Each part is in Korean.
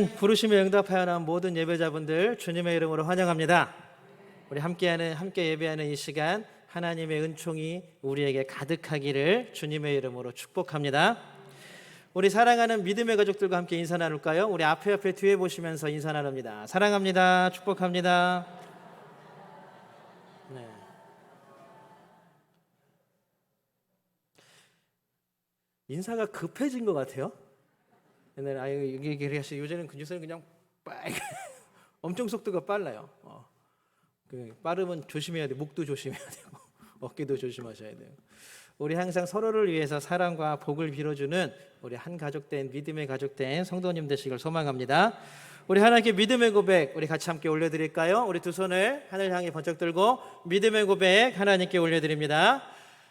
부르심에 응답하여 나온 모든 예배자분들 주님의 이름으로 환영합니다. 우리 함께 예배하는 이 시간 하나님의 은총이 우리에게 가득하기를 주님의 이름으로 축복합니다. 우리 사랑하는 믿음의 가족들과 함께 인사 나눌까요? 우리 앞에 뒤에 보시면서 인사 나눕니다. 사랑합니다. 축복합니다. 네. 인사가 급해진 것 같아요. 옛날에 이게 요새는 그냥 엄청 속도가 빨라요. 빠르면 조심해야 돼. 목도 조심해야 되고 어깨도 조심하셔야 돼요. 우리 항상 서로를 위해서 사랑과 복을 빌어주는 우리 한 가족된 믿음의 가족된 성도님 되시길 소망합니다. 우리 하나님께 믿음의 고백 우리 같이 함께 올려드릴까요? 우리 두 손을 하늘 향해 번쩍 들고 믿음의 고백 하나님께 올려드립니다.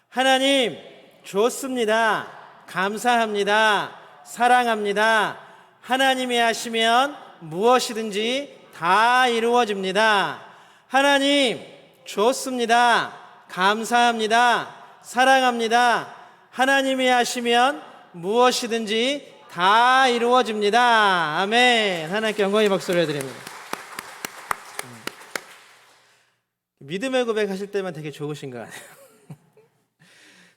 하나님 좋습니다. 감사합니다. 사랑합니다. 하나님이 하시면 무엇이든지 다 이루어집니다. 하나님 좋습니다. 감사합니다. 사랑합니다. 하나님이 하시면 무엇이든지 다 이루어집니다. 아멘. 하나님께 영광의 박수를 해드립니다. 믿음의 고백하실 때만 되게 좋으신 것 같아요.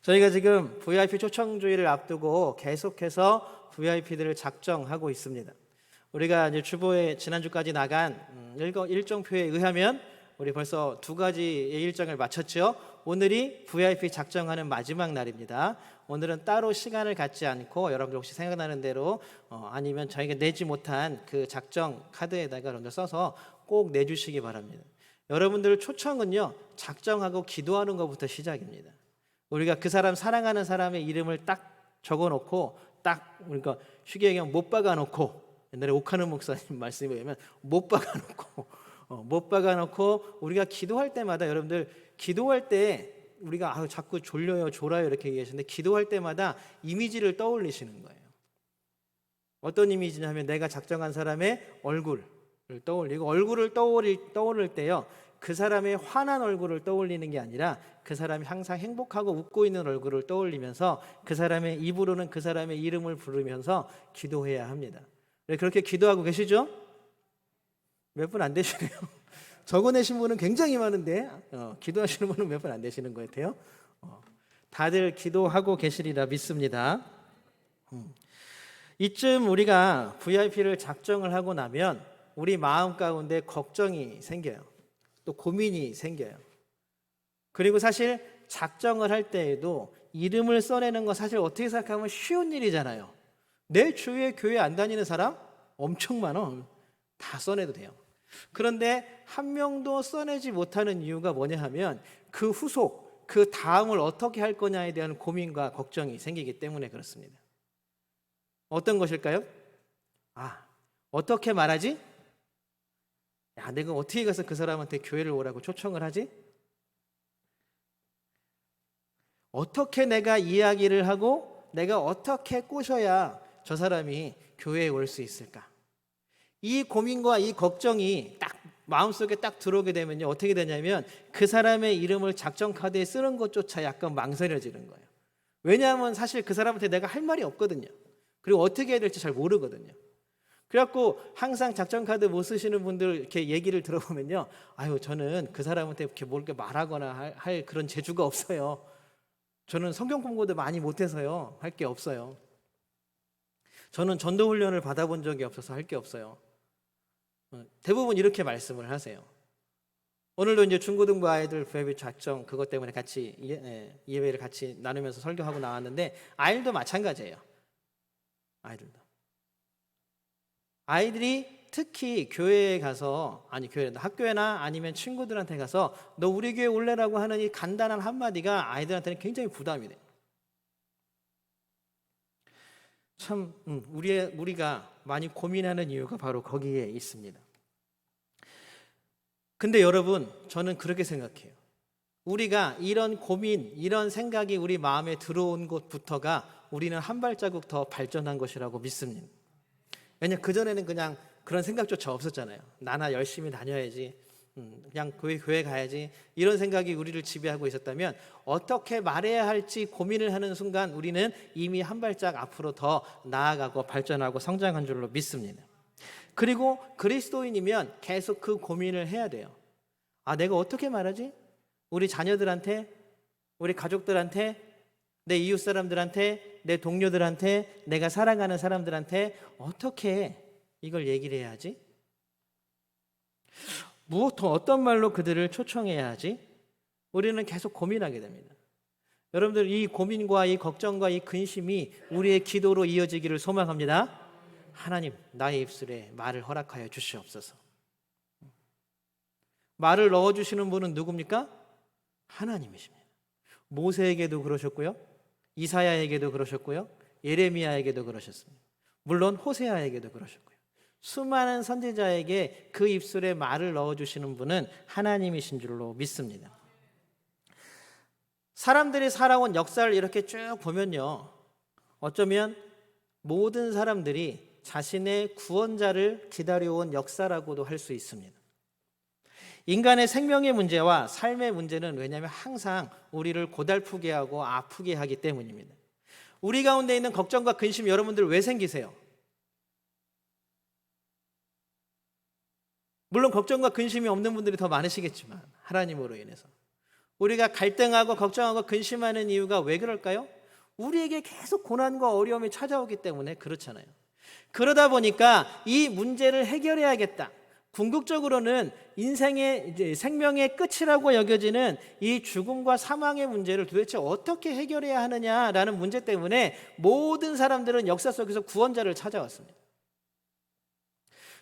저희가 지금 VIP 초청주의를 앞두고 계속해서 VIP들을 작정하고 있습니다. 우리가 이제 주보에 지난주까지 나간 일정표에 의하면 우리 벌써 2가지의 일정을 마쳤죠. 오늘이 VIP 작정하는 마지막 날입니다. 오늘은 따로 시간을 갖지 않고 여러분들 혹시 생각나는 대로 아니면 저희가 내지 못한 그 작정 카드에다가 여러분들 써서 꼭 내주시기 바랍니다. 여러분들 초청은요 작정하고 기도하는 것부터 시작입니다. 우리가 그 사람 사랑하는 사람의 이름을 딱 적어놓고 딱 그러니까 쉽게 얘기하면 못 박아놓고 옛날에 오카는 목사님 말씀에 의하면 못 박아놓고 우리가 기도할 때마다 여러분들 기도할 때 우리가 자꾸 졸려요 졸아요 이렇게 얘기하시는데 기도할 때마다 이미지를 떠올리시는 거예요. 어떤 이미지냐 하면 내가 작정한 사람의 얼굴을 떠올리고 얼굴을 떠올릴 때요 그 사람의 환한 얼굴을 떠올리는 게 아니라 그 사람이 항상 행복하고 웃고 있는 얼굴을 떠올리면서 그 사람의 입으로는 그 사람의 이름을 부르면서 기도해야 합니다. 그렇게 기도하고 계시죠? 몇 분 안 되시네요. 적어내신 분은 굉장히 많은데 기도하시는 분은 몇 분 안 되시는 것 같아요. 다들 기도하고 계시리라 믿습니다. 이쯤 우리가 VIP를 작정을 하고 나면 우리 마음 가운데 걱정이 생겨요. 또 고민이 생겨요. 그리고 사실 작정을 할 때에도 이름을 써내는 거 사실 어떻게 생각하면 쉬운 일이잖아요. 내 주위에 교회 안 다니는 사람 엄청 많아. 다 써내도 돼요. 그런데 한 명도 써내지 못하는 이유가 뭐냐 하면 그 후속, 그 다음을 어떻게 할 거냐에 대한 고민과 걱정이 생기기 때문에 그렇습니다. 어떤 것일까요? 어떻게 말하지? 내가 어떻게 가서 그 사람한테 교회를 오라고 초청을 하지? 어떻게 내가 이야기를 하고 내가 어떻게 꼬셔야 저 사람이 교회에 올 수 있을까? 이 고민과 이 걱정이 딱 마음속에 딱 들어오게 되면요 어떻게 되냐면 그 사람의 이름을 작정 카드에 쓰는 것조차 약간 망설여지는 거예요. 왜냐하면 사실 그 사람한테 내가 할 말이 없거든요. 그리고 어떻게 해야 될지 잘 모르거든요. 그래갖고 항상 작정 카드 못 쓰시는 분들 이렇게 얘기를 들어보면요 저는 그 사람한테 이렇게 뭘 말하거나 할 그런 재주가 없어요. 저는 성경 공부도 많이 못해서요 할 게 없어요. 저는 전도 훈련을 받아본 적이 없어서 할 게 없어요. 대부분 이렇게 말씀을 하세요. 오늘도 이제 중고등부 아이들 VIP 작정 그것 때문에 같이 예배를 같이 나누면서 설교하고 나왔는데 아이들도 마찬가지예요. 아이들이 특히 교회에 가서 학교에나 아니면 친구들한테 가서 너 우리 교회 올래라고 하는 이 간단한 한마디가 아이들한테는 굉장히 부담이 돼요. 참 우리가 많이 고민하는 이유가 바로 거기에 있습니다. 근데 여러분 저는 그렇게 생각해요. 우리가 이런 고민, 이런 생각이 우리 마음에 들어온 것부터가 우리는 한 발자국 더 발전한 것이라고 믿습니다. 왜냐면 그전에는 그냥 그런 생각조차 없었잖아요. 나나 열심히 다녀야지, 그냥 교회 가야지, 이런 생각이 우리를 지배하고 있었다면 어떻게 말해야 할지 고민을 하는 순간 우리는 이미 한 발짝 앞으로 더 나아가고 발전하고 성장한 줄로 믿습니다. 그리고 그리스도인이면 계속 그 고민을 해야 돼요. 아, 내가 어떻게 말하지? 우리 자녀들한테, 우리 가족들한테, 내 이웃 사람들한테, 내 동료들한테, 내가 사랑하는 사람들한테 어떻게 이걸 얘기를 해야 하지? 어떤 말로 그들을 초청해야 하지? 우리는 계속 고민하게 됩니다. 여러분들, 이 고민과 이 걱정과 이 근심이 우리의 기도로 이어지기를 소망합니다. 하나님, 나의 입술에 말을 허락하여 주시옵소서. 말을 넣어주시는 분은 누굽니까? 하나님이십니다. 모세에게도 그러셨고요, 이사야에게도 그러셨고요, 예레미야에게도 그러셨습니다. 물론 호세아에게도 그러셨고요. 수많은 선지자에게 그 입술에 말을 넣어주시는 분은 하나님이신 줄로 믿습니다. 사람들이 살아온 역사를 이렇게 쭉 보면요, 어쩌면 모든 사람들이 자신의 구원자를 기다려온 역사라고도 할 수 있습니다. 인간의 생명의 문제와 삶의 문제는 왜냐하면 항상 우리를 고달프게 하고 아프게 하기 때문입니다. 우리 가운데 있는 걱정과 근심, 여러분들 왜 생기세요? 물론 걱정과 근심이 없는 분들이 더 많으시겠지만 하나님으로 인해서 우리가 갈등하고 걱정하고 근심하는 이유가 왜 그럴까요? 우리에게 계속 고난과 어려움이 찾아오기 때문에 그렇잖아요. 그러다 보니까 이 문제를 해결해야겠다. 궁극적으로는 인생의 이제 생명의 끝이라고 여겨지는 이 죽음과 사망의 문제를 도대체 어떻게 해결해야 하느냐라는 문제 때문에 모든 사람들은 역사 속에서 구원자를 찾아왔습니다.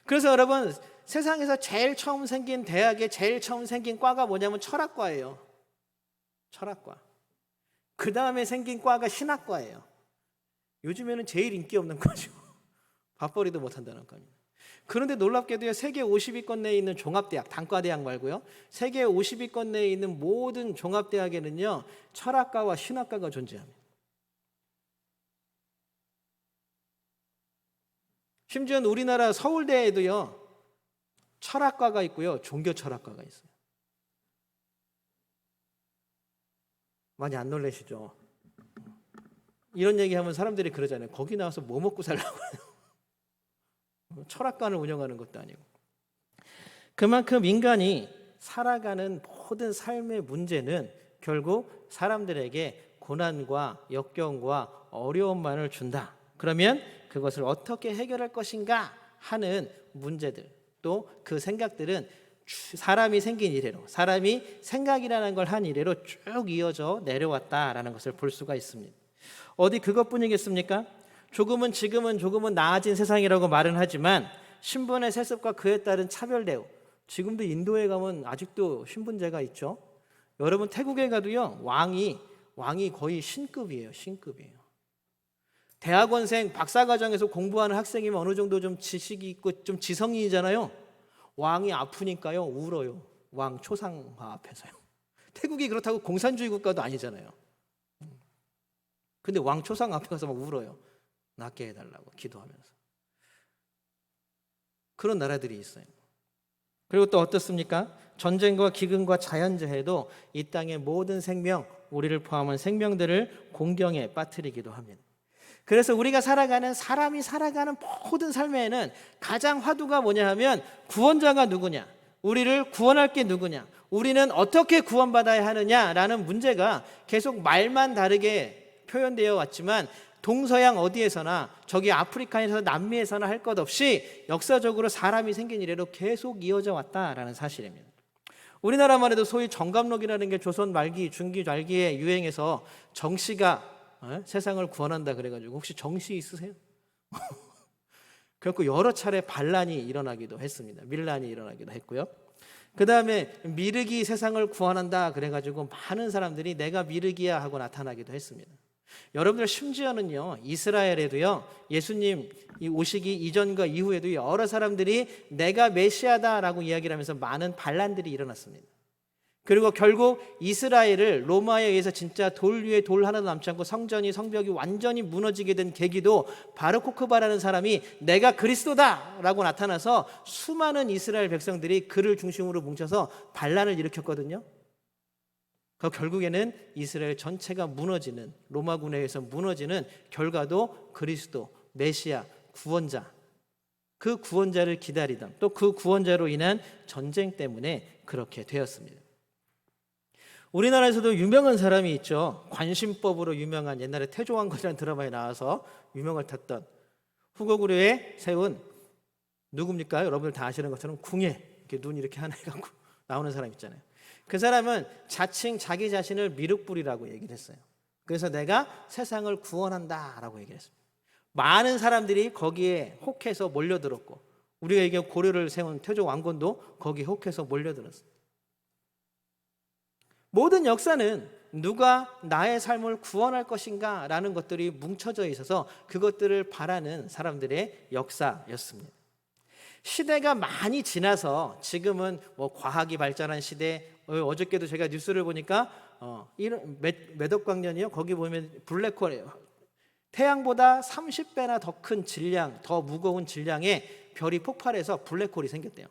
그래서 여러분, 세상에서 제일 처음 생긴 대학에 제일 처음 생긴 과가 뭐냐면 철학과예요. 철학과. 그 다음에 생긴 과가 신학과예요. 요즘에는 제일 인기 없는 거죠. 밥벌이도 못한다는 겁니다. 그런데 놀랍게도요, 세계 50위권 내에 있는 종합대학, 단과대학 말고요, 세계 50위권 내에 있는 모든 종합대학에는요, 철학과와 신학과가 존재합니다. 심지어는 우리나라 서울대에도요, 철학과가 있고요, 종교철학과가 있어요. 많이 안 놀라시죠? 이런 얘기하면 사람들이 그러잖아요. 거기 나와서 뭐 먹고 살라고 해요? 철학관을 운영하는 것도 아니고. 그만큼 인간이 살아가는 모든 삶의 문제는 결국 사람들에게 고난과 역경과 어려움만을 준다. 그러면 그것을 어떻게 해결할 것인가 하는 문제들, 또 그 생각들은 사람이 생긴 이래로, 사람이 생각이라는 걸 한 이래로 쭉 이어져 내려왔다라는 것을 볼 수가 있습니다. 어디 그것뿐이겠습니까? 조금은 지금은 조금은 나아진 세상이라고 말은 하지만 신분의 세습과 그에 따른 차별 대우, 지금도 인도에 가면 아직도 신분제가 있죠. 여러분, 태국에 가도요, 왕이 거의 신급이에요. 신급이에요. 대학원생 박사과정에서 공부하는 학생이면 어느 정도 좀 지식이 있고 좀 지성인이잖아요. 왕이 아프니까요, 울어요. 왕 초상화 앞에서요. 태국이 그렇다고 공산주의 국가도 아니잖아요. 근데 왕 초상 앞에 가서 막 울어요. 낫게 해달라고 기도하면서. 그런 나라들이 있어요. 그리고 또 어떻습니까? 전쟁과 기근과 자연재해도 이 땅의 모든 생명, 우리를 포함한 생명들을 공경에 빠뜨리기도 합니다. 그래서 우리가 살아가는, 사람이 살아가는 모든 삶에는 가장 화두가 뭐냐 하면 구원자가 누구냐, 우리를 구원할 게 누구냐, 우리는 어떻게 구원받아야 하느냐라는 문제가 계속 말만 다르게 표현되어 왔지만 동서양 어디에서나, 저기 아프리카에서 남미에서나 할 것 없이 역사적으로 사람이 생긴 이래로 계속 이어져 왔다라는 사실입니다. 우리나라만 해도 소위 정감록이라는 게 조선 말기, 중기 말기에 유행해서 정씨가 세상을 구원한다 그래가지고, 혹시 정씨 있으세요? 그래서 여러 차례 반란이 일어나기도 했습니다. 밀란이 일어나기도 했고요. 그 다음에 미륵이 세상을 구원한다 그래가지고 많은 사람들이 내가 미륵이야 하고 나타나기도 했습니다. 여러분들, 심지어는요, 이스라엘에도요, 예수님 오시기 이전과 이후에도 여러 사람들이 내가 메시아다라고 이야기를 하면서 많은 반란들이 일어났습니다. 그리고 결국 이스라엘을 로마에 의해서 진짜 돌 위에 돌 하나도 남지 않고 성전이, 성벽이 완전히 무너지게 된 계기도 바르 코크바라는 사람이 내가 그리스도다라고 나타나서 수많은 이스라엘 백성들이 그를 중심으로 뭉쳐서 반란을 일으켰거든요. 그 결국에는 이스라엘 전체가 무너지는, 로마군에 의해서 무너지는 결과도 그리스도, 메시아, 구원자, 그 구원자를 기다리던 또 그 구원자로 인한 전쟁 때문에 그렇게 되었습니다. 우리나라에서도 유명한 사람이 있죠. 관심법으로 유명한 옛날에 태조왕건이라는 드라마에 나와서 유명을 탔던 후고구려에 세운 누굽니까? 여러분들 다 아시는 것처럼 궁예 이렇게 눈 이렇게 하나 해갖고 나오는 사람 있잖아요. 그 사람은 자칭 자기 자신을 미륵불이라고 얘기를 했어요. 그래서 내가 세상을 구원한다라고 얘기를 했습니다. 많은 사람들이 거기에 혹해서 몰려들었고 우리가 이게 고려를 세운 태조왕건도 거기에 혹해서 몰려들었어요. 모든 역사는 누가 나의 삶을 구원할 것인가 라는 것들이 뭉쳐져 있어서 그것들을 바라는 사람들의 역사였습니다. 시대가 많이 지나서 지금은 뭐 과학이 발전한 시대, 어저께도 제가 뉴스를 보니까 이런 몇 억광년이요? 거기 보면 블랙홀이에요. 태양보다 30배나 더 큰 질량, 더 무거운 질량의 별이 폭발해서 블랙홀이 생겼대요.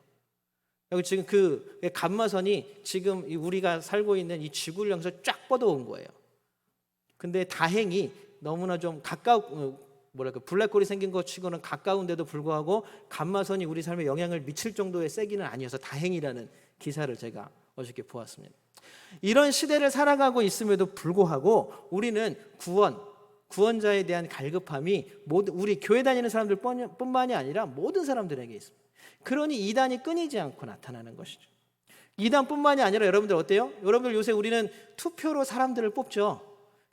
여기 지금 그 감마선이 지금 우리가 살고 있는 이 지구를 향해서 쫙 뻗어온 거예요. 근데 다행히 너무나 좀 블랙홀이 생긴 것 치고는 가까운데도 불구하고 감마선이 우리 삶에 영향을 미칠 정도의 세기는 아니어서 다행이라는 기사를 제가 어저께 보았습니다. 이런 시대를 살아가고 있음에도 불구하고 우리는 구원자에 대한 갈급함이 우리 교회 다니는 사람들뿐만이 아니라 모든 사람들에게 있습니다. 그러니 이단이 끊이지 않고 나타나는 것이죠. 이단뿐만이 아니라 여러분들 어때요? 여러분들 요새 우리는 투표로 사람들을 뽑죠.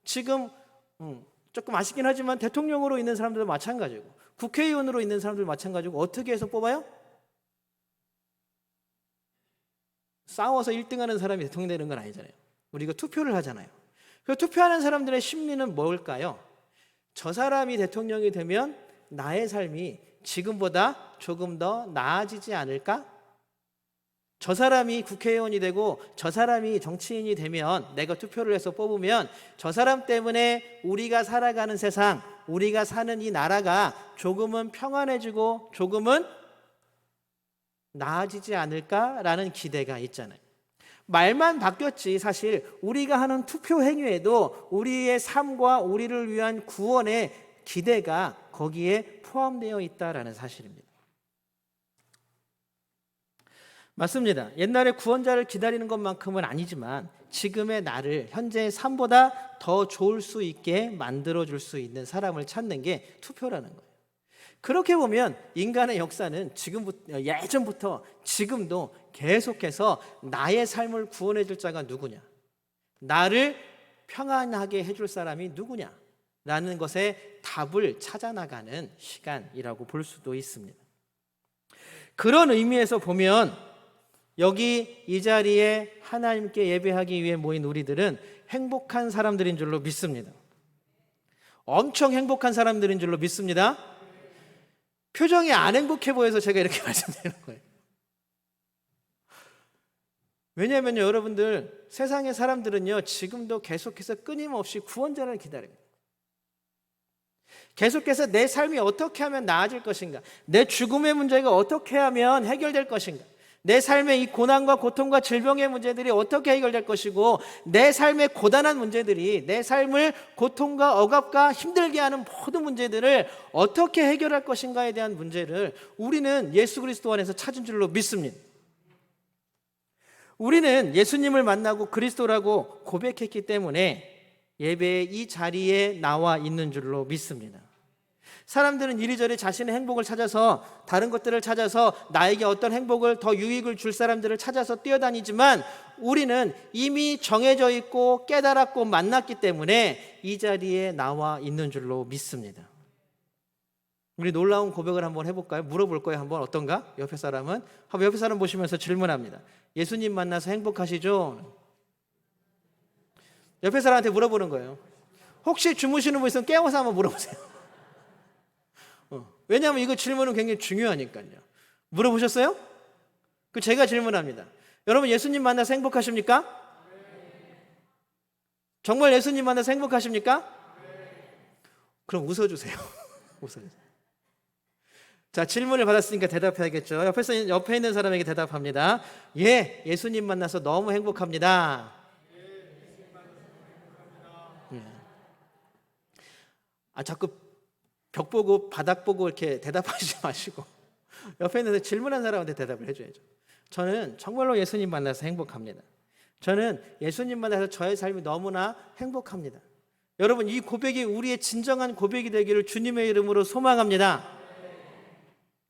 지금 조금 아쉽긴 하지만 대통령으로 있는 사람들도 마찬가지고 국회의원으로 있는 사람들도 마찬가지고 어떻게 해서 뽑아요? 싸워서 1등하는 사람이 대통령 되는 건 아니잖아요. 우리가 투표를 하잖아요. 그 투표하는 사람들의 심리는 뭘까요? 저 사람이 대통령이 되면 나의 삶이 지금보다 조금 더 나아지지 않을까? 저 사람이 국회의원이 되고 저 사람이 정치인이 되면 내가 투표를 해서 뽑으면 저 사람 때문에 우리가 살아가는 세상, 우리가 사는 이 나라가 조금은 평안해지고 조금은 나아지지 않을까라는 기대가 있잖아요. 말만 바뀌었지 사실 우리가 하는 투표 행위에도 우리의 삶과 우리를 위한 구원의 기대가 거기에 포함되어 있다라는 사실입니다. 맞습니다. 옛날에 구원자를 기다리는 것만큼은 아니지만 지금의 나를 현재의 삶보다 더 좋을 수 있게 만들어줄 수 있는 사람을 찾는 게 투표라는 거예요. 그렇게 보면 인간의 역사는 예전부터 지금도 계속해서 나의 삶을 구원해 줄 자가 누구냐, 나를 평안하게 해줄 사람이 누구냐 라는 것에 답을 찾아나가는 시간이라고 볼 수도 있습니다. 그런 의미에서 보면 여기 이 자리에 하나님께 예배하기 위해 모인 우리들은 행복한 사람들인 줄로 믿습니다. 엄청 행복한 사람들인 줄로 믿습니다. 표정이 안 행복해 보여서 제가 이렇게 말씀드리는 거예요. 왜냐하면 여러분들 세상의 사람들은요 지금도 계속해서 끊임없이 구원자를 기다립니다. 계속해서 내 삶이 어떻게 하면 나아질 것인가, 내 죽음의 문제가 어떻게 하면 해결될 것인가, 내 삶의 이 고난과 고통과 질병의 문제들이 어떻게 해결될 것이고 내 삶의 고단한 문제들이 내 삶을 고통과 억압과 힘들게 하는 모든 문제들을 어떻게 해결할 것인가에 대한 문제를 우리는 예수 그리스도 안에서 찾은 줄로 믿습니다. 우리는 예수님을 만나고 그리스도라고 고백했기 때문에 예배의 이 자리에 나와 있는 줄로 믿습니다. 사람들은 이리저리 자신의 행복을 찾아서 다른 것들을 찾아서 나에게 어떤 행복을 더 유익을 줄 사람들을 찾아서 뛰어다니지만 우리는 이미 정해져 있고 깨달았고 만났기 때문에 이 자리에 나와 있는 줄로 믿습니다. 우리 놀라운 고백을 한번 해볼까요? 물어볼 거예요. 한번 어떤가? 옆에 사람은 한번 옆에 사람 보시면서 질문합니다. 예수님 만나서 행복하시죠? 옆에 사람한테 물어보는 거예요. 혹시 주무시는 분 있으면 깨워서 한번 물어보세요. 왜냐하면 이거 질문은 굉장히 중요하니까요. 물어보셨어요? 제가 질문합니다. 여러분 예수님 만나서 행복하십니까? 정말 예수님 만나서 행복하십니까? 그럼 웃어주세요. 웃어주세요. 자, 질문을 받았으니까 대답해야겠죠. 옆에 있는 사람에게 대답합니다. 예, 예수님 만나서 너무 행복합니다. 자꾸 벽 보고 바닥 보고 이렇게 대답하지 마시고 옆에 있는 질문한 사람한테 대답을 해줘야죠. 저는 정말로 예수님 만나서 행복합니다. 저는 예수님 만나서 저의 삶이 너무나 행복합니다. 여러분, 이 고백이 우리의 진정한 고백이 되기를 주님의 이름으로 소망합니다.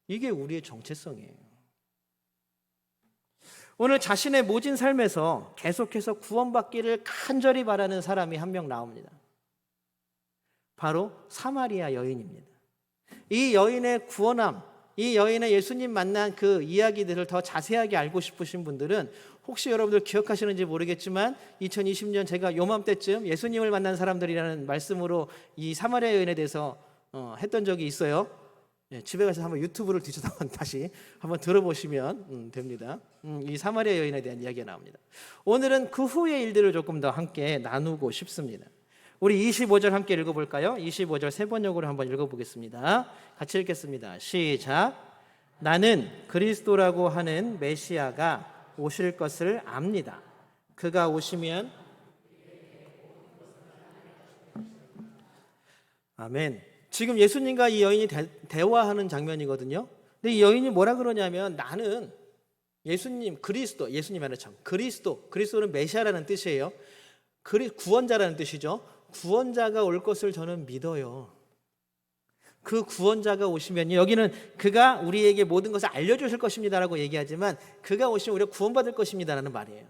이게 우리의 정체성이에요. 오늘 자신의 모진 삶에서 계속해서 구원받기를 간절히 바라는 사람이 한 명 나옵니다. 바로 사마리아 여인입니다. 이 여인의 구원함, 이 여인의 예수님 만난 그 이야기들을 더 자세하게 알고 싶으신 분들은 혹시 여러분들 기억하시는지 모르겠지만 2020년 제가 요맘때쯤 예수님을 만난 사람들이라는 말씀으로 이 사마리아 여인에 대해서 했던 적이 있어요. 집에 가서 한번 유튜브를 뒤져서 다시 한번 들어보시면 됩니다. 이 사마리아 여인에 대한 이야기가 나옵니다. 오늘은 그 후의 일들을 조금 더 함께 나누고 싶습니다. 우리 25절 함께 읽어볼까요? 25절 세 번역으로 한번 읽어보겠습니다. 같이 읽겠습니다. 시작. 나는 그리스도라고 하는 메시아가 오실 것을 압니다. 그가 오시면 아멘. 지금 예수님과 이 여인이 대화하는 장면이거든요. 근데 이 여인이 뭐라 그러냐면 나는 예수님, 그리스도, 예수님 하는 참 그리스도는 메시아라는 뜻이에요. 구원자라는 뜻이죠. 구원자가 올 것을 저는 믿어요. 그 구원자가 오시면요, 여기는 그가 우리에게 모든 것을 알려주실 것입니다라고 얘기하지만 그가 오시면 우리가 구원받을 것입니다라는 말이에요.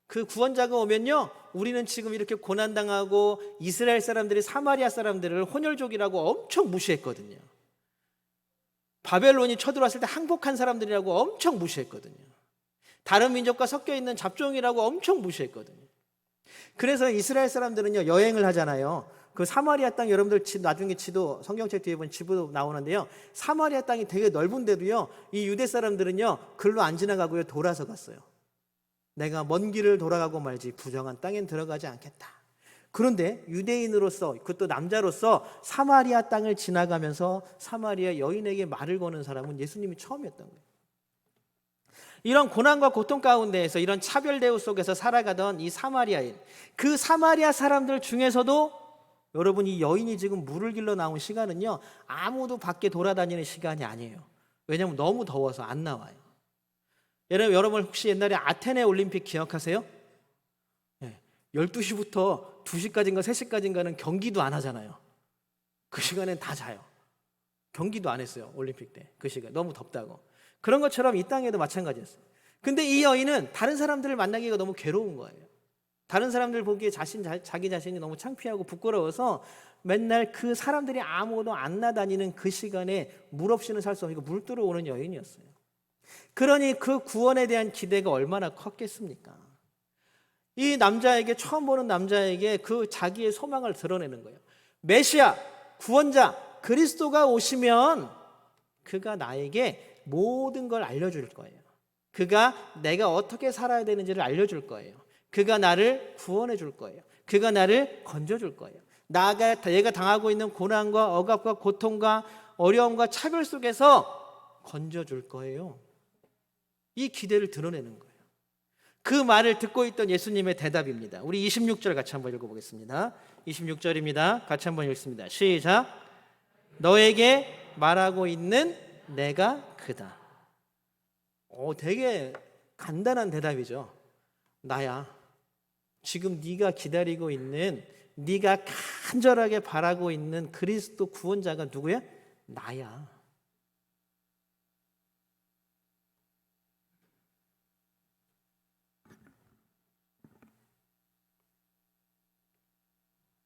그 구원자가 오면요, 우리는 지금 이렇게 고난당하고 이스라엘 사람들이 사마리아 사람들을 혼혈족이라고 엄청 무시했거든요. 바벨론이 쳐들어왔을 때 항복한 사람들이라고 엄청 무시했거든요. 다른 민족과 섞여 있는 잡종이라고 엄청 무시했거든요. 그래서 이스라엘 사람들은요, 여행을 하잖아요. 그 사마리아 땅, 여러분들 나중에 지도, 성경책 뒤에 보면 지도 나오는데요, 사마리아 땅이 되게 넓은데도요, 이 유대 사람들은요 글로 안 지나가고요, 돌아서 갔어요. 내가 먼 길을 돌아가고 말지 부정한 땅엔 들어가지 않겠다. 그런데 유대인으로서, 그것도 남자로서 사마리아 땅을 지나가면서 사마리아 여인에게 말을 거는 사람은 예수님이 처음이었던 거예요. 이런 고난과 고통 가운데에서, 이런 차별 대우 속에서 살아가던 이 사마리아인, 그 사마리아 사람들 중에서도 여러분, 이 여인이 지금 물을 길러 나온 시간은요, 아무도 밖에 돌아다니는 시간이 아니에요. 왜냐하면 너무 더워서 안 나와요. 여러분 혹시 옛날에 아테네 올림픽 기억하세요? 12시부터 2시까지인가 3시까지인가는 경기도 안 하잖아요. 그 시간엔 다 자요. 경기도 안 했어요, 올림픽 때. 그 시간 너무 덥다고. 그런 것처럼 이 땅에도 마찬가지였어요. 근데 이 여인은 다른 사람들을 만나기가 너무 괴로운 거예요. 다른 사람들 보기에 자기 자신이 너무 창피하고 부끄러워서 맨날 그 사람들이 아무도 안 나다니는 그 시간에 물 없이는 살 수 없으니까 물 들어오는 여인이었어요. 그러니 그 구원에 대한 기대가 얼마나 컸겠습니까? 이 남자에게, 처음 보는 남자에게 그 자기의 소망을 드러내는 거예요. 메시아, 구원자, 그리스도가 오시면 그가 나에게 모든 걸 알려줄 거예요. 그가 내가 어떻게 살아야 되는지를 알려줄 거예요. 그가 나를 구원해 줄 거예요. 그가 나를 건져줄 거예요. 내가 당하고 있는 고난과 억압과 고통과 어려움과 차별 속에서 건져줄 거예요. 이 기대를 드러내는 거예요. 그 말을 듣고 있던 예수님의 대답입니다. 우리 26절 같이 한번 읽어보겠습니다. 26절입니다. 같이 한번 읽습니다. 시작. 너에게 말하고 있는 내가 그다. 되게 간단한 대답이죠. 나야. 지금 네가 기다리고 있는, 네가 간절하게 바라고 있는 그리스도 구원자가 누구야? 나야.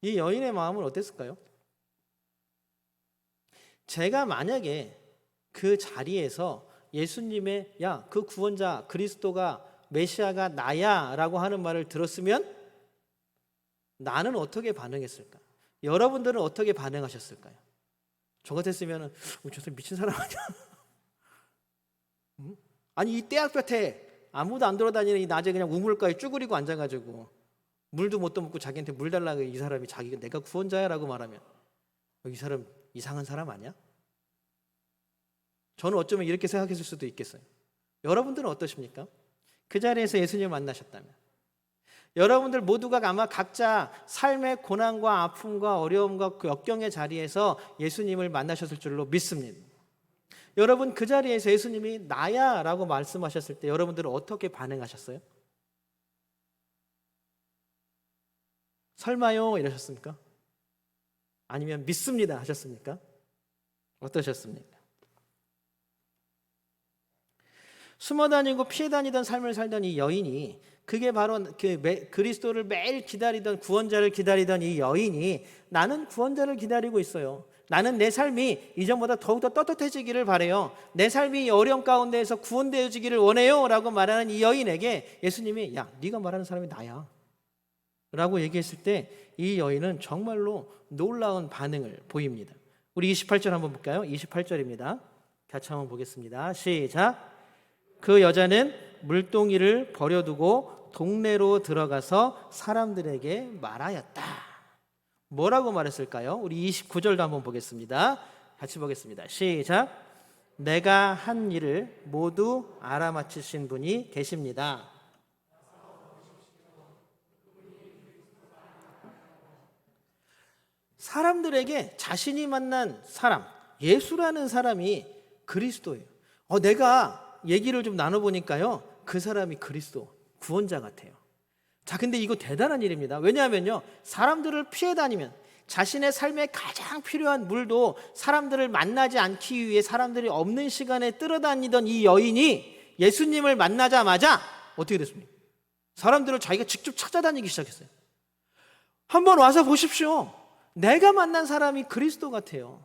이 여인의 마음은 어땠을까요? 제가 만약에 그 자리에서 예수님의 야, 그 구원자 그리스도가 메시아가 나야 라고 하는 말을 들었으면 나는 어떻게 반응했을까? 여러분들은 어떻게 반응하셨을까요? 저 같았으면 저 사람 미친 사람 아니야? 아니 이 떼약볕에 아무도 안 돌아다니는 이 낮에 그냥 우물가에 쭈그리고 앉아가지고 물도 못 떠먹고 자기한테 물 달라고 이 사람이 자기가 내가 구원자야 라고 말하면 이 사람 이상한 사람 아니야? 저는 어쩌면 이렇게 생각했을 수도 있겠어요. 여러분들은 어떠십니까? 그 자리에서 예수님을 만나셨다면 여러분들 모두가 아마 각자 삶의 고난과 아픔과 어려움과 그 역경의 자리에서 예수님을 만나셨을 줄로 믿습니다. 여러분 그 자리에서 예수님이 나야 라고 말씀하셨을 때 여러분들은 어떻게 반응하셨어요? 설마요 이러셨습니까? 아니면 믿습니다 하셨습니까? 어떠셨습니까? 숨어 다니고 피해 다니던 삶을 살던 이 여인이, 그게 바로 그리스도를 매일 기다리던, 구원자를 기다리던 이 여인이 나는 구원자를 기다리고 있어요. 나는 내 삶이 이전보다 더욱더 떳떳해지기를 바래요. 내 삶이 이 어려움 가운데에서 구원되어지기를 원해요 라고 말하는 이 여인에게 예수님이 야, 네가 말하는 사람이 나야 라고 얘기했을 때 이 여인은 정말로 놀라운 반응을 보입니다. 우리 28절 한번 볼까요? 28절입니다. 같이 한번 보겠습니다. 시작. 그 여자는 물동이를 버려두고 동네로 들어가서 사람들에게 말하였다. 뭐라고 말했을까요? 우리 29절도 한번 보겠습니다. 같이 보겠습니다. 시작. 내가 한 일을 모두 알아맞히신 분이 계십니다. 사람들에게 자신이 만난 사람, 예수라는 사람이 그리스도예요. 내가 얘기를 좀 나눠보니까요, 그 사람이 그리스도, 구원자 같아요. 자, 근데 이거 대단한 일입니다. 왜냐하면요, 사람들을 피해 다니면 자신의 삶에 가장 필요한 물도 사람들을 만나지 않기 위해 사람들이 없는 시간에 뜨러다니던 이 여인이 예수님을 만나자마자 어떻게 됐습니까? 사람들을 자기가 직접 찾아다니기 시작했어요. 한번 와서 보십시오. 내가 만난 사람이 그리스도 같아요.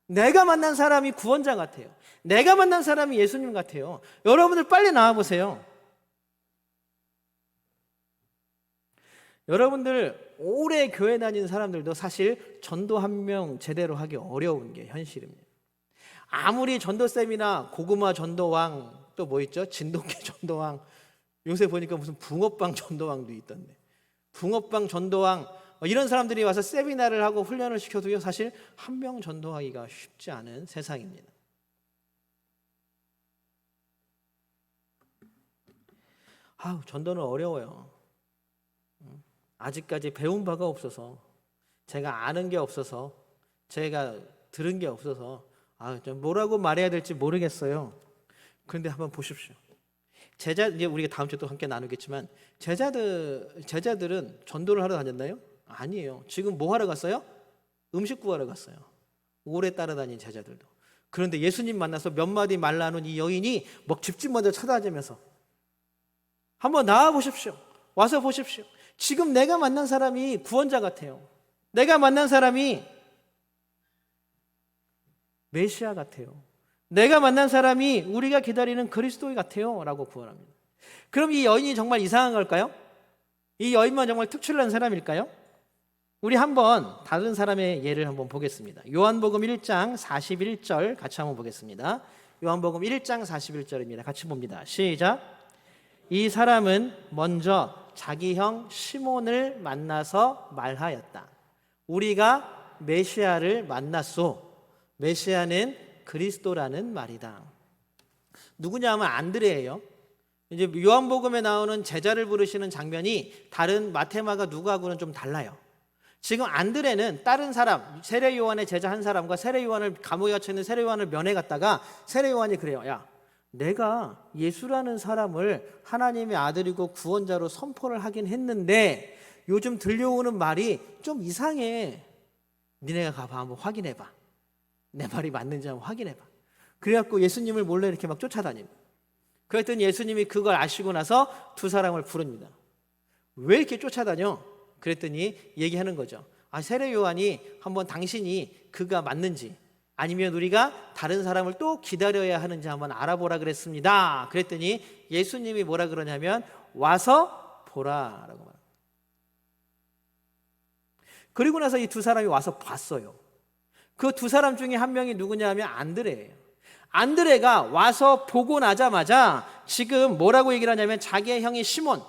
내가 만난 사람이 구원자 같아요. 내가 만난 사람이 예수님 같아요. 여러분들 빨리 나와보세요. 여러분들 오래 교회 다니는 사람들도 사실 전도 한 명 제대로 하기 어려운 게 현실입니다. 아무리 전도쌤이나 고구마 전도왕, 또 뭐 있죠? 진돗개 전도왕, 요새 보니까 무슨 붕어빵 전도왕도 있던데, 붕어빵 전도왕 이런 사람들이 와서 세미나를 하고 훈련을 시켜도요, 사실 한 명 전도하기가 쉽지 않은 세상입니다. 전도는 어려워요. 아직까지 배운 바가 없어서, 제가 아는 게 없어서, 제가 들은 게 없어서 좀 뭐라고 말해야 될지 모르겠어요. 그런데 한번 보십시오. 이제 우리가 다음 주에 또 함께 나누겠지만 제자들은 전도를 하러 다녔나요? 아니에요. 지금 뭐 하러 갔어요? 음식 구하러 갔어요. 오래 따라다닌 제자들도. 그런데 예수님 만나서 몇 마디 말 나눈 이 여인이 막 집집마다 찾아다니면서 한번 나와 보십시오. 와서 보십시오. 지금 내가 만난 사람이 구원자 같아요. 내가 만난 사람이 메시아 같아요. 내가 만난 사람이 우리가 기다리는 그리스도 같아요 라고 구원합니다. 그럼 이 여인이 정말 이상한 걸까요? 이 여인만 정말 특출난 사람일까요? 우리 한번 다른 사람의 예를 한번 보겠습니다. 요한복음 1장 41절 같이 한번 보겠습니다. 요한복음 1장 41절입니다. 같이 봅니다. 시작. 이 사람은 먼저 자기 형 시몬을 만나서 말하였다. 우리가 메시아를 만났소. 메시아는 그리스도라는 말이다. 누구냐 하면 안드레예요. 이제 요한복음에 나오는 제자를 부르시는 장면이 다른 마테마가 누가하고는 좀 달라요. 지금 안드레는 다른 사람, 세례 요한의 제자 한 사람과 세례 요한을 감옥에 갇혀 있는 세례 요한을 면회 갔다가 세례 요한이 그래요. 야, 내가 예수라는 사람을 하나님의 아들이고 구원자로 선포를 하긴 했는데 요즘 들려오는 말이 좀 이상해. 니네가 가봐 한번 확인해봐. 내 말이 맞는지 한번 확인해봐. 그래갖고 예수님을 몰래 이렇게 막 쫓아다닙니다. 그랬더니 예수님이 그걸 아시고 나서 두 사람을 부릅니다. 왜 이렇게 쫓아다녀? 그랬더니 얘기하는 거죠. 세례 요한이 한번 당신이 그가 맞는지 아니면 우리가 다른 사람을 또 기다려야 하는지 한번 알아보라 그랬습니다. 그랬더니 예수님이 뭐라 그러냐면 와서 보라라고 말합니다. 그리고 나서 이 두 사람이 와서 봤어요. 그 두 사람 중에 한 명이 누구냐 하면 안드레예요. 안드레가 와서 보고 나자마자 지금 뭐라고 얘기를 하냐면 자기의 형이 시몬,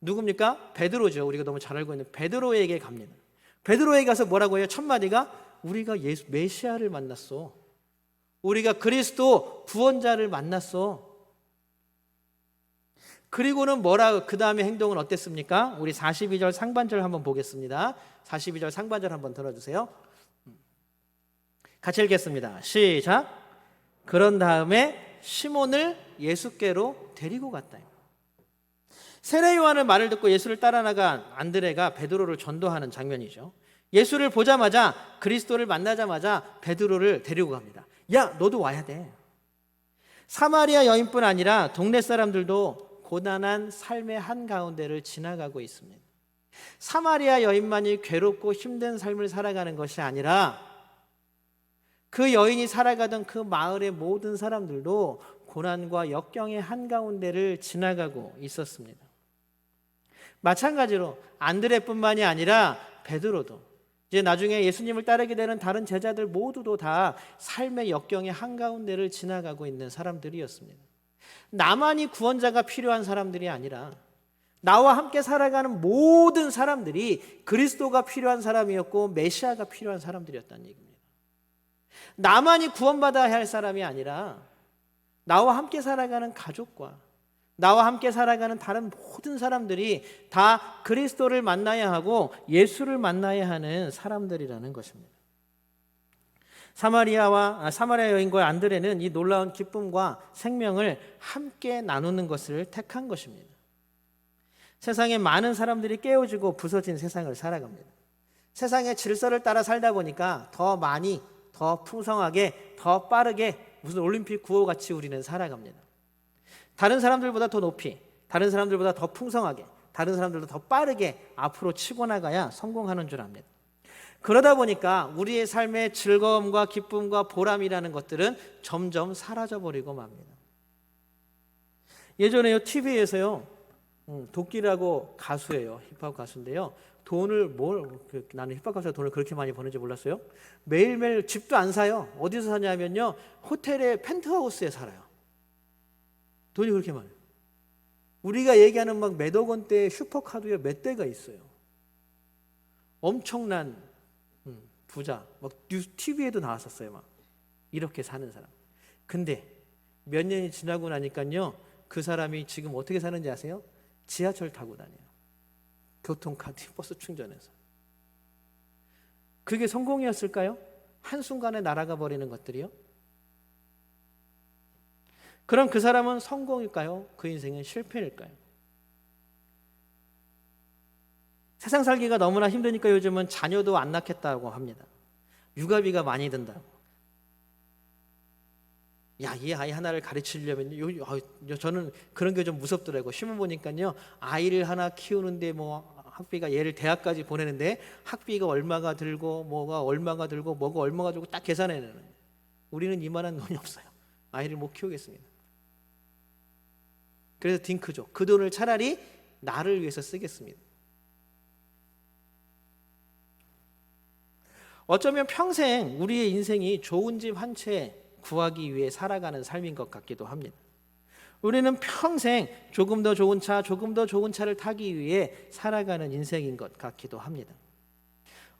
누굽니까? 베드로죠. 우리가 너무 잘 알고 있는 베드로에게 갑니다. 베드로에게 가서 뭐라고 해요? 첫 마디가 우리가 예수 메시아를 만났어. 우리가 그리스도 구원자를 만났어. 그리고는 그 다음에 행동은 어땠습니까? 우리 42절 상반절 한번 보겠습니다. 42절 상반절 한번 들어주세요. 같이 읽겠습니다. 시작. 그런 다음에 시몬을 예수께로 데리고 갔다. 세례 요한의 말을 듣고 예수를 따라 나간 안드레가 베드로를 전도하는 장면이죠. 예수를 보자마자, 그리스도를 만나자마자 베드로를 데리고 갑니다. 야, 너도 와야 돼. 사마리아 여인뿐 아니라 동네 사람들도 고단한 삶의 한가운데를 지나가고 있습니다. 사마리아 여인만이 괴롭고 힘든 삶을 살아가는 것이 아니라 그 여인이 살아가던 그 마을의 모든 사람들도 고난과 역경의 한가운데를 지나가고 있었습니다. 마찬가지로 안드레뿐만이 아니라 베드로도, 이제 나중에 예수님을 따르게 되는 다른 제자들 모두도 다 삶의 역경의 한가운데를 지나가고 있는 사람들이었습니다. 나만이 구원자가 필요한 사람들이 아니라 나와 함께 살아가는 모든 사람들이 그리스도가 필요한 사람이었고 메시아가 필요한 사람들이었다는 얘기입니다. 나만이 구원받아야 할 사람이 아니라 나와 함께 살아가는 가족과 나와 함께 살아가는 다른 모든 사람들이 다 그리스도를 만나야 하고 예수를 만나야 하는 사람들이라는 것입니다. 사마리아 여인과 안드레는 이 놀라운 기쁨과 생명을 함께 나누는 것을 택한 것입니다. 세상에 많은 사람들이 깨어지고 부서진 세상을 살아갑니다. 세상의 질서를 따라 살다 보니까 더 많이, 더 풍성하게, 더 빠르게 무슨 올림픽 구호 같이 우리는 살아갑니다. 다른 사람들보다 더 높이, 다른 사람들보다 더 풍성하게, 다른 사람들보다 더 빠르게 앞으로 치고 나가야 성공하는 줄 압니다. 그러다 보니까 우리의 삶의 즐거움과 기쁨과 보람이라는 것들은 점점 사라져버리고 맙니다. 예전에요, TV에서요, 도끼라고 가수예요. 힙합 가수인데요. 나는 힙합 가수가 돈을 그렇게 많이 버는지 몰랐어요. 매일매일 집도 안 사요. 어디서 사냐면요, 호텔의 펜트하우스에 살아요. 돈이 그렇게 많아요. 우리가 얘기하는 막 몇억 원대의 슈퍼카도요, 몇 대가 있어요. 엄청난 부자, 막 TV에도 나왔었어요. 막 이렇게 사는 사람. 근데 몇 년이 지나고 나니까요, 그 사람이 지금 어떻게 사는지 아세요? 지하철 타고 다녀요. 교통카드, 버스 충전해서. 그게 성공이었을까요? 한순간에 날아가 버리는 것들이요? 그럼 그 사람은 성공일까요? 그 인생은 실패일까요? 세상 살기가 너무나 힘드니까 요즘은 자녀도 안 낳겠다고 합니다. 육아비가 많이 든다고. 야, 이 아이 하나를 가르치려면 저는 그런 게 좀 무섭더라고요. 시험 보니까요, 아이를 하나 키우는데 뭐 학비가, 얘를 대학까지 보내는데 학비가 얼마가 들고 뭐가 얼마가 들고 뭐가 얼마가 들고 딱 계산해내는. 우리는 이만한 돈이 없어요. 아이를 못 키우겠습니다. 그래서 딩크죠. 그 돈을 차라리 나를 위해서 쓰겠습니다. 어쩌면 평생 우리의 인생이 좋은 집 한 채 구하기 위해 살아가는 삶인 것 같기도 합니다. 우리는 평생 조금 더 좋은 차, 조금 더 좋은 차를 타기 위해 살아가는 인생인 것 같기도 합니다.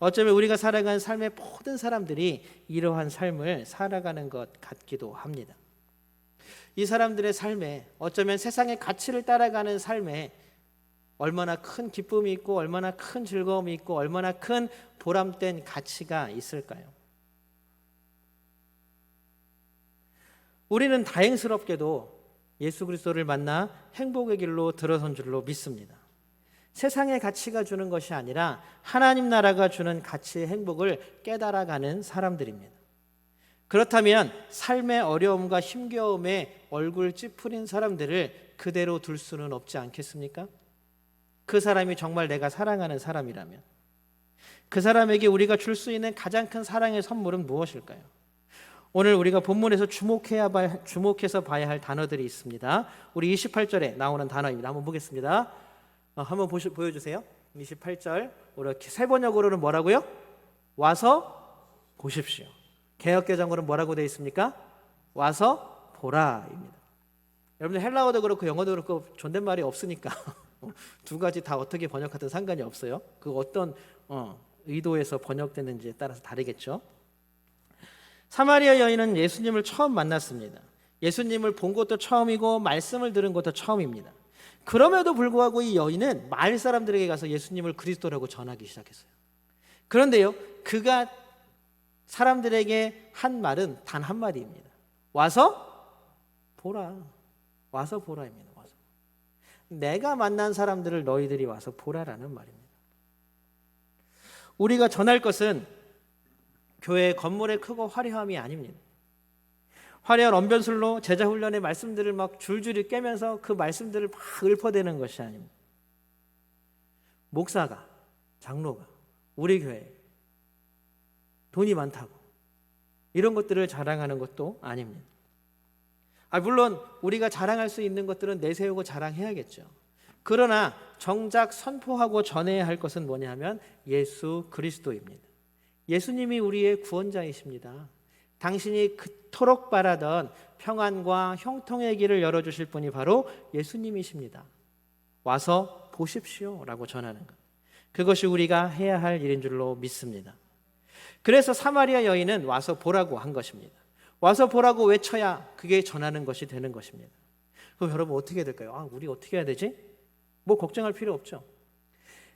어쩌면 우리가 살아가는 삶의 모든 사람들이 이러한 삶을 살아가는 것 같기도 합니다. 이 사람들의 삶에, 어쩌면 세상의 가치를 따라가는 삶에 얼마나 큰 기쁨이 있고 얼마나 큰 즐거움이 있고 얼마나 큰 보람된 가치가 있을까요? 우리는 다행스럽게도 예수 그리스도를 만나 행복의 길로 들어선 줄로 믿습니다. 세상의 가치가 주는 것이 아니라 하나님 나라가 주는 가치의 행복을 깨달아가는 사람들입니다. 그렇다면 삶의 어려움과 힘겨움에 얼굴 찌푸린 사람들을 그대로 둘 수는 없지 않겠습니까? 그 사람이 정말 내가 사랑하는 사람이라면 그 사람에게 우리가 줄 수 있는 가장 큰 사랑의 선물은 무엇일까요? 오늘 우리가 본문에서 주목해서 봐야 할 단어들이 있습니다. 우리 28절에 나오는 단어입니다. 한번 보겠습니다. 한번 보여주세요. 28절 이렇게 세 번역으로는 뭐라고요? 와서 보십시오. 개역개정으로는 뭐라고 되어 있습니까? 와서 보라입니다. 여러분들 헬라어도 그렇고 영어도 그렇고 존댓말이 없으니까 두 가지 다 어떻게 번역하든 상관이 없어요. 그 어떤 의도에서 번역되는지에 따라서 다르겠죠. 사마리아 여인은 예수님을 처음 만났습니다. 예수님을 본 것도 처음이고 말씀을 들은 것도 처음입니다. 그럼에도 불구하고 이 여인은 마을 사람들에게 가서 예수님을 그리스도라고 전하기 시작했어요. 그런데요, 그가 사람들에게 한 말은 단 한마디입니다. 와서 보라. 와서 보라입니다. 와서. 내가 만난 사람들을 너희들이 와서 보라라는 말입니다. 우리가 전할 것은 교회 건물의 크고 화려함이 아닙니다. 화려한 언변술로 제자훈련의 말씀들을 막 줄줄이 깨면서 그 말씀들을 막 읊어대는 것이 아닙니다. 목사가, 장로가 우리 교회에 돈이 많다고 이런 것들을 자랑하는 것도 아닙니다. 물론 우리가 자랑할 수 있는 것들은 내세우고 자랑해야겠죠. 그러나 정작 선포하고 전해야 할 것은 뭐냐면 예수 그리스도입니다. 예수님이 우리의 구원자이십니다. 당신이 그토록 바라던 평안과 형통의 길을 열어주실 분이 바로 예수님이십니다. 와서 보십시오 라고 전하는 것, 그것이 우리가 해야 할 일인 줄로 믿습니다. 그래서 사마리아 여인은 와서 보라고 한 것입니다. 와서 보라고 외쳐야 그게 전하는 것이 되는 것입니다. 그럼 여러분 어떻게 해야 될까요? 우리 어떻게 해야 되지? 뭐 걱정할 필요 없죠.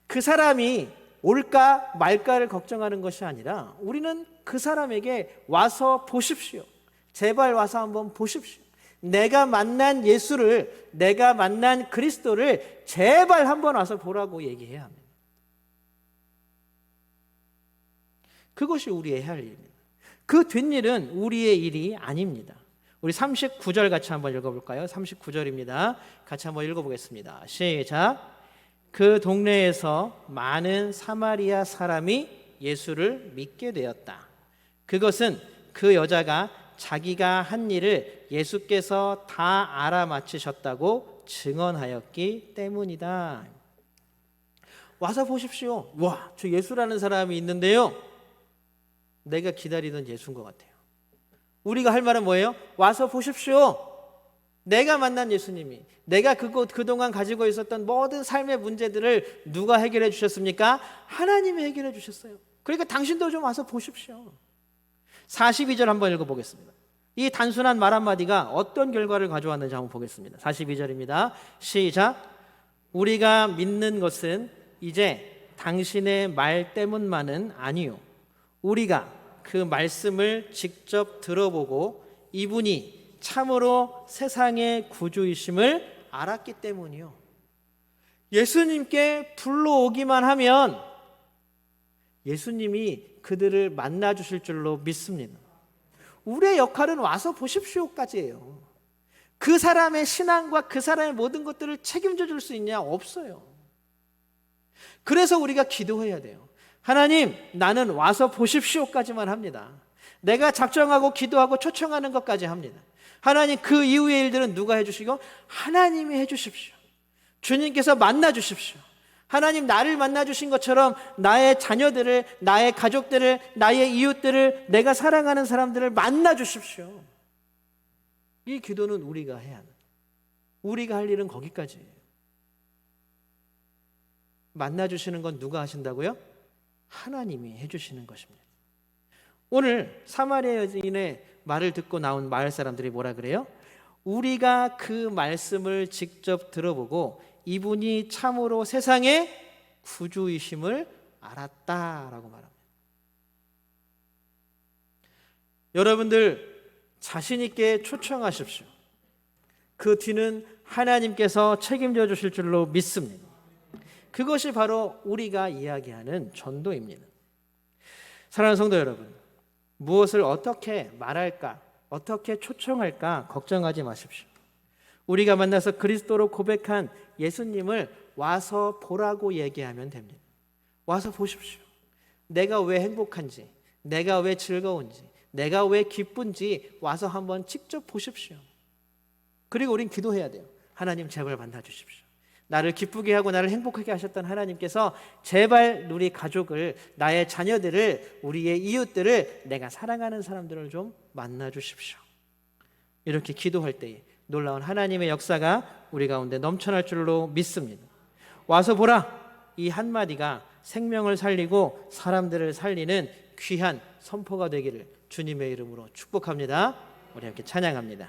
그 사람이 올까 말까를 걱정하는 것이 아니라 우리는 그 사람에게 와서 보십시오. 제발 와서 한번 보십시오. 내가 만난 예수를, 내가 만난 그리스도를 제발 한번 와서 보라고 얘기해야 합니다. 그것이 우리의 할 일입니다. 그 뒷일은 우리의 일이 아닙니다. 우리 39절 같이 한번 읽어볼까요? 39절입니다. 같이 한번 읽어보겠습니다. 시작. 그 동네에서 많은 사마리아 사람이 예수를 믿게 되었다. 그것은 그 여자가 자기가 한 일을 예수께서 다 알아맞히셨다고 증언하였기 때문이다. 와서 보십시오. 와, 저 예수라는 사람이 있는데요, 내가 기다리던 예수인 것 같아요. 우리가 할 말은 뭐예요? 와서 보십시오. 내가 만난 예수님이, 내가 그동안 가지고 있었던 모든 삶의 문제들을 누가 해결해 주셨습니까? 하나님이 해결해 주셨어요. 그러니까 당신도 좀 와서 보십시오. 42절 한번 읽어보겠습니다. 이 단순한 말 한마디가 어떤 결과를 가져왔는지 한번 보겠습니다. 42절입니다. 시작. 우리가 믿는 것은 이제 당신의 말 때문만은 아니요, 우리가 그 말씀을 직접 들어보고 이분이 참으로 세상의 구주이심을 알았기 때문이요. 예수님께 불러오기만 하면 예수님이 그들을 만나 주실 줄로 믿습니다. 우리의 역할은 와서 보십시오까지예요. 그 사람의 신앙과 그 사람의 모든 것들을 책임져 줄 수 있냐? 없어요. 그래서 우리가 기도해야 돼요. 하나님, 나는 와서 보십시오까지만 합니다. 내가 작정하고 기도하고 초청하는 것까지 합니다. 하나님, 그 이후의 일들은 누가 해주시고? 하나님이 해주십시오. 주님께서 만나 주십시오. 하나님, 나를 만나 주신 것처럼 나의 자녀들을, 나의 가족들을, 나의 이웃들을, 내가 사랑하는 사람들을 만나 주십시오. 이 기도는 우리가 해야 합니다. 우리가 할 일은 거기까지예요. 만나 주시는 건 누가 하신다고요? 하나님이 해주시는 것입니다. 오늘 사마리아 여인의 말을 듣고 나온 마을 사람들이 뭐라 그래요? 우리가 그 말씀을 직접 들어보고 이분이 참으로 세상의 구주이심을 알았다라고 말합니다. 여러분들 자신 있게 초청하십시오. 그 뒤는 하나님께서 책임져 주실 줄로 믿습니다. 그것이 바로 우리가 이야기하는 전도입니다. 사랑하는 성도 여러분, 무엇을 어떻게 말할까, 어떻게 초청할까 걱정하지 마십시오. 우리가 만나서 그리스도로 고백한 예수님을 와서 보라고 얘기하면 됩니다. 와서 보십시오. 내가 왜 행복한지, 내가 왜 즐거운지, 내가 왜 기쁜지 와서 한번 직접 보십시오. 그리고 우린 기도해야 돼요. 하나님, 제발 만나 주십시오. 나를 기쁘게 하고 나를 행복하게 하셨던 하나님께서 제발 우리 가족을, 나의 자녀들을, 우리의 이웃들을, 내가 사랑하는 사람들을 좀 만나 주십시오. 이렇게 기도할 때에 놀라운 하나님의 역사가 우리 가운데 넘쳐날 줄로 믿습니다. 와서 보라, 이 한마디가 생명을 살리고 사람들을 살리는 귀한 선포가 되기를 주님의 이름으로 축복합니다. 우리 함께 찬양합니다.